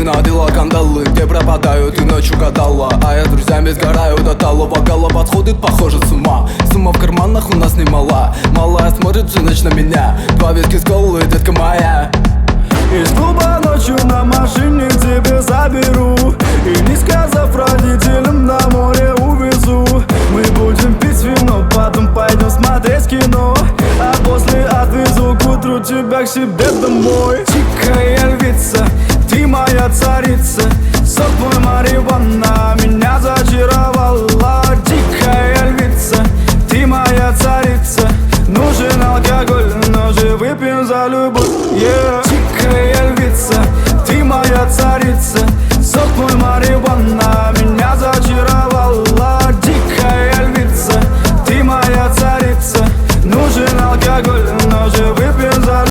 Ты надела кандалы, где пропадаю, ты ночью гадала. А я с друзьями сгораю до талого. Голова сходит, похоже, с ума. Сумма в карманах у нас немала. Малая смотрит всю ночь на меня. 2 виски с колой, детка моя. Из клуба ночью на машине тебе заберу. И не сказав родителям, на море увезу. Мы будем пить вино, потом пойдем смотреть кино. А после отвезу к утру тебя к себе домой. Тихая львица, ты моя царица. Сок твой марихуана меня зачаровала. Тихая львица, ты моя царица. Нужен алкоголь, но же выпьем за любовь, yeah. Тихая львица, ты моя царица. Сок твой марихуана меня зачаровала. Тихая львица, ты моя царица. Нужен